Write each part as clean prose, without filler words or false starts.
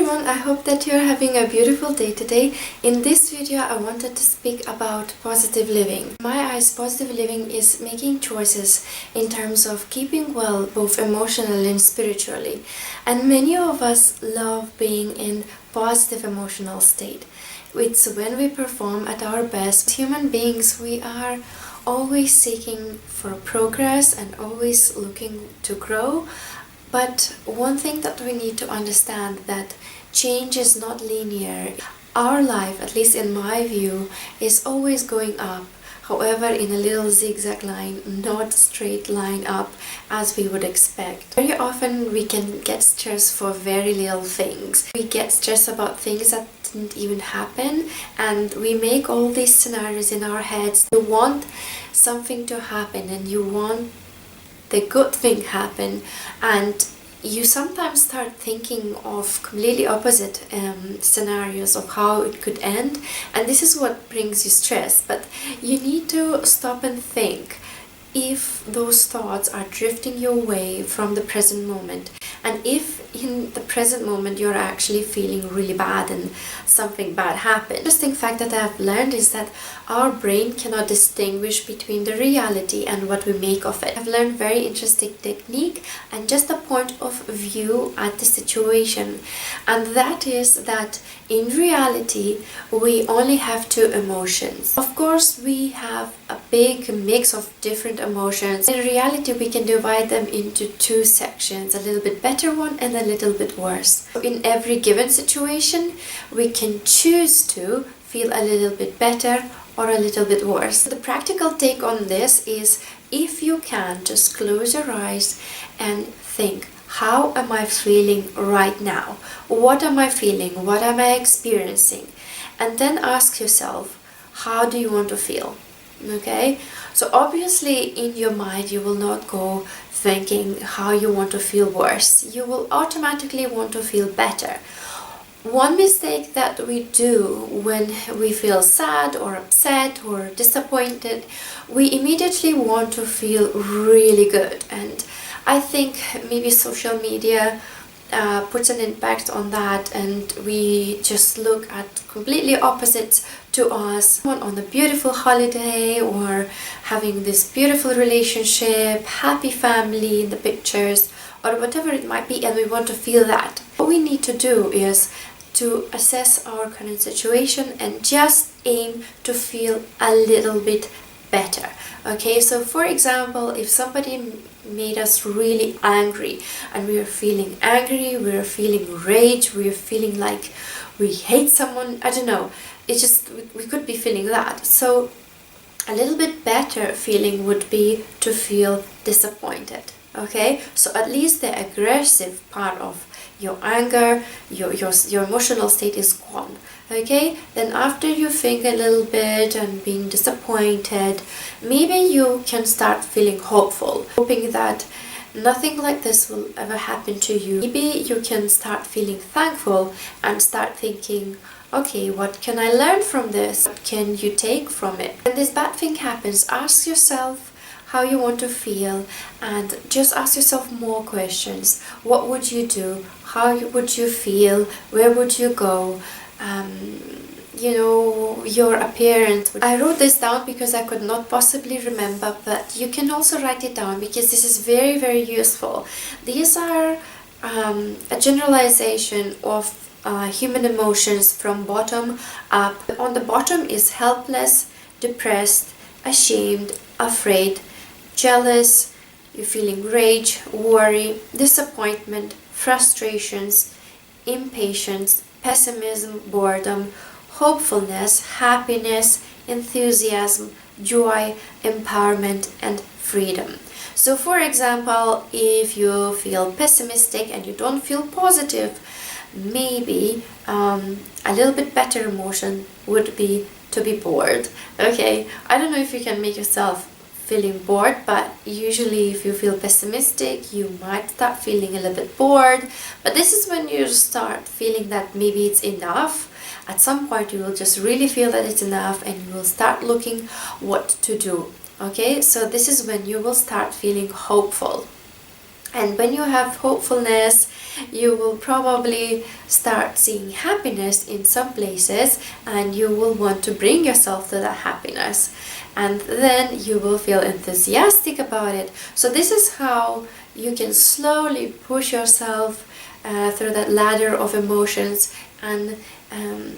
everyone, I hope that you're having a beautiful day today. In this video, I wanted to speak about positive living. In my eyes, positive living is making choices in terms of keeping well, both emotionally and spiritually. And many of us love being in positive emotional state. It's when we perform at our best. As human beings, we are always seeking for progress and always looking to grow. But one thing that we need to understand that change is not linear. Our life, at least in my view, is always going up. However, in a little zigzag line, not straight line up as we would expect. Very often we can get stressed for very little things. We get stressed about things that didn't even happen, and we make all these scenarios in our heads. You want something to happen and you want the good thing happen, and you sometimes start thinking of completely opposite scenarios of how it could end, and this is what brings you stress. But you need to stop and think if those thoughts are drifting you away from the present moment, and if in the present moment you're actually feeling really bad and something bad happened. The interesting fact that I've learned is that our brain cannot distinguish between the reality and what we make of it. I've learned very interesting technique and just a point of view at the situation, and that is that in reality we only have two emotions. Of course, we have a big mix of different emotions. In reality, we can divide them into two sections, a little bit better one and a little bit worse. In every given situation, we can choose to feel a little bit better or a little bit worse. The practical take on this is, if you can, just close your eyes and think, how am I feeling right now? What am I feeling? What am I experiencing? And then ask yourself, how do you want to feel? Okay, so obviously in your mind you will not go thinking how you want to feel worse. You will automatically want to feel better. One mistake that we do when we feel sad or upset or disappointed, we immediately want to feel really good. And I think maybe social media puts an impact on that, and we just look at completely opposites to us. On a beautiful holiday or having this beautiful relationship, happy family in the pictures, or whatever it might be, and we want to feel that. What we need to do is to assess our current situation and just aim to feel a little bit better. Okay, so for example, if somebody made us really angry and we are feeling angry, we are feeling rage, we are feeling like we hate someone, I don't know, it's just we could be feeling that. So a little bit better feeling would be to feel disappointed. Okay, so at least the aggressive part of your anger, your emotional state is gone. Okay, then after you think a little bit and being disappointed, maybe you can start feeling hopeful, hoping that nothing like this will ever happen to you. Maybe you can start feeling thankful and start thinking, okay, what can I learn from this? What can you take from it? When this bad thing happens, ask yourself how you want to feel, and just ask yourself more questions. What would you do? How would you feel? Where would you go? Your appearance. I wrote this down because I could not possibly remember, but you can also write it down because this is very, very useful. These are a generalization of human emotions from bottom up. On the bottom is helpless, depressed, ashamed, afraid, jealous, you're feeling rage, worry, disappointment, frustrations, impatience, pessimism, boredom, hopefulness, happiness, enthusiasm, joy, empowerment, and freedom. So for example, if you feel pessimistic and you don't feel positive, maybe a little bit better emotion would be to be bored. Okay, I don't know if you can make yourself feeling bored, but usually if you feel pessimistic, you might start feeling a little bit bored. But this is when you start feeling that maybe it's enough. At some point you will just really feel that it's enough, and you will start looking what to do. Okay, so this is when you will start feeling hopeful. And when you have hopefulness, you will probably start seeing happiness in some places, and you will want to bring yourself to that happiness. And then you will feel enthusiastic about it. So this is how you can slowly push yourself through that ladder of emotions and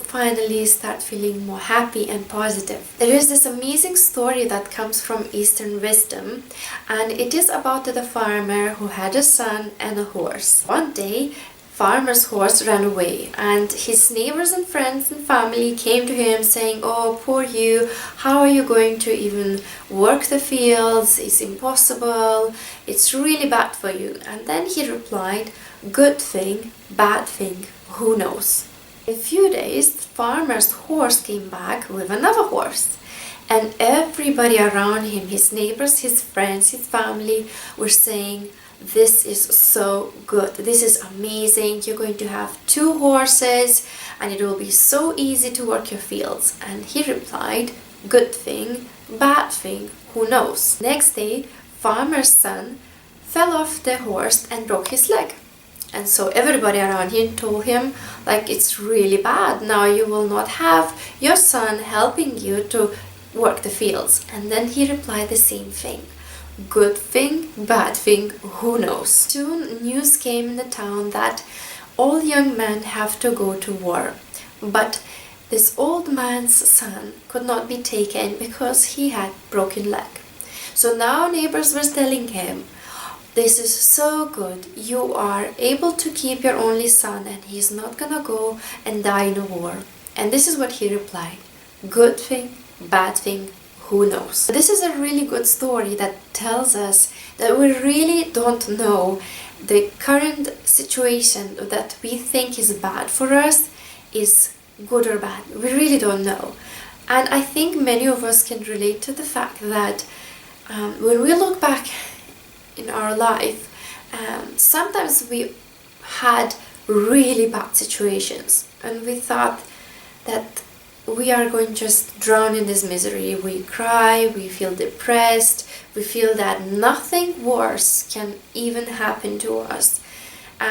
finally start feeling more happy and positive. There is this amazing story that comes from Eastern wisdom, and it is about the farmer who had a son and a horse. One day, farmer's horse ran away, and his neighbors and friends and family came to him saying, "Oh, poor you, how are you going to even work the fields? It's impossible, it's really bad for you." And then he replied, "Good thing, bad thing, who knows?" In a few days, the farmer's horse came back with another horse, and everybody around him, his neighbors, his friends, his family, were saying, "This is so good, this is amazing, you're going to have 2 horses and it will be so easy to work your fields." And he replied, "Good thing, bad thing, who knows?" Next day, farmer's son fell off the horse and broke his leg. And so everybody around him told him, like, "It's really bad, now you will not have your son helping you to work the fields." And then he replied the same thing, "Good thing, bad thing, who knows?" Soon news came in the town that all young men have to go to war, but this old man's son could not be taken because he had broken leg. So now neighbors were telling him, "This is so good, you are able to keep your only son and he's not gonna go and die in a war." And this is what he replied, "Good thing, bad thing, who knows?" This is a really good story that tells us that we really don't know the current situation that we think is bad for us is good or bad. We really don't know. And I think many of us can relate to the fact that when we look back in our life, sometimes we had really bad situations and we thought that we are going to just drown in this misery. We cry, we feel depressed, we feel that nothing worse can even happen to us,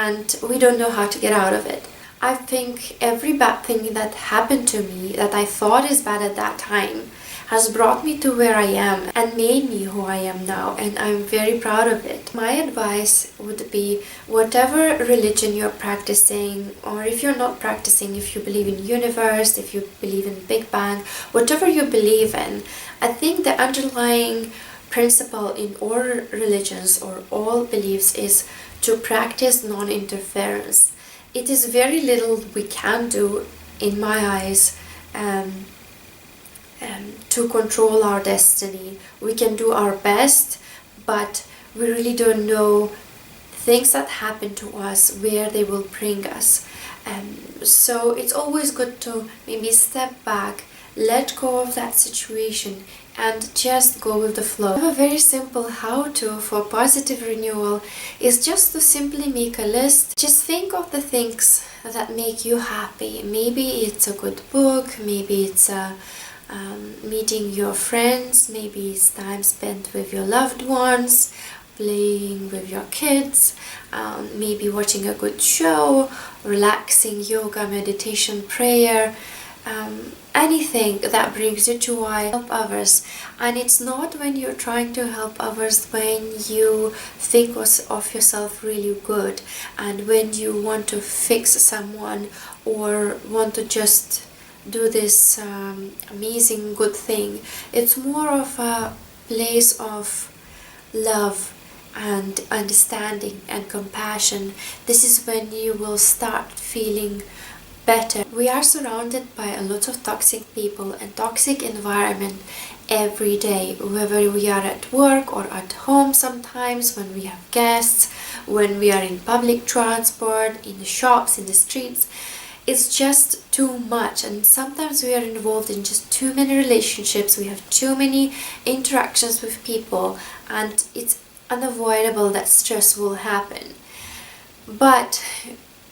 and we don't know how to get out of it. I think every bad thing that happened to me that I thought is bad at that time has brought me to where I am and made me who I am now, and I'm very proud of it. My advice would be, whatever religion you're practicing, or if you're not practicing, if you believe in universe, if you believe in Big Bang, whatever you believe in, I think the underlying principle in all religions or all beliefs is to practice non-interference. It is very little we can do, in my eyes, to control our destiny. We can do our best, but we really don't know things that happen to us, where they will bring us. So it's always good to maybe step back, let go of that situation, and just go with the flow. I have a very simple how-to for positive renewal is just to simply make a list. Just think of the things that make you happy. Maybe it's a good book, maybe it's meeting your friends, maybe it's time spent with your loved ones, playing with your kids, maybe watching a good show, relaxing, yoga, meditation, prayer, anything that brings you joy. Help others. And it's not when you're trying to help others when you think of yourself really good and when you want to fix someone or want to just do this amazing good thing. It's more of a place of love and understanding and compassion. This is when you will start feeling better. We are surrounded by a lot of toxic people and toxic environment every day, whether we are at work or at home, sometimes when we have guests, when we are in public transport, in the shops, in the streets. It's just too much, and sometimes we are involved in just too many relationships, we have too many interactions with people, and it's unavoidable that stress will happen. But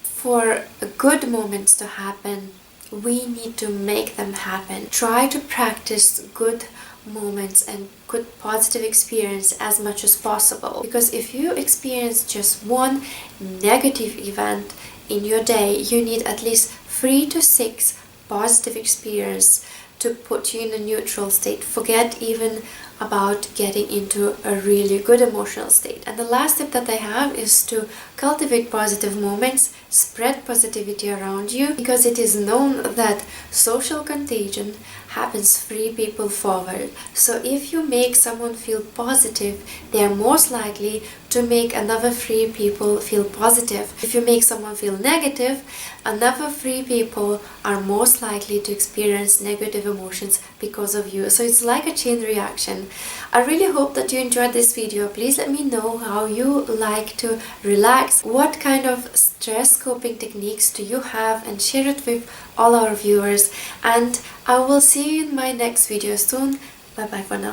for good moments to happen, we need to make them happen. Try to practice good moments and good positive experience as much as possible. Because if you experience just one negative event in your day, you need at least 3 to 6 positive experience to put you in a neutral state. Forget even about getting into a really good emotional state. And the last tip that I have is to cultivate positive moments, spread positivity around you, because it is known that social contagion happens 3 people forward. So if you make someone feel positive, they are most likely to make another 3 people feel positive. If you make someone feel negative, another 3 people are most likely to experience negative emotions because of you. So it's like a chain reaction. I really hope that you enjoyed this video. Please let me know how you like to relax, what kind of stress coping techniques do you have, and share it with all our viewers. And I will see you in my next video soon. Bye bye for now.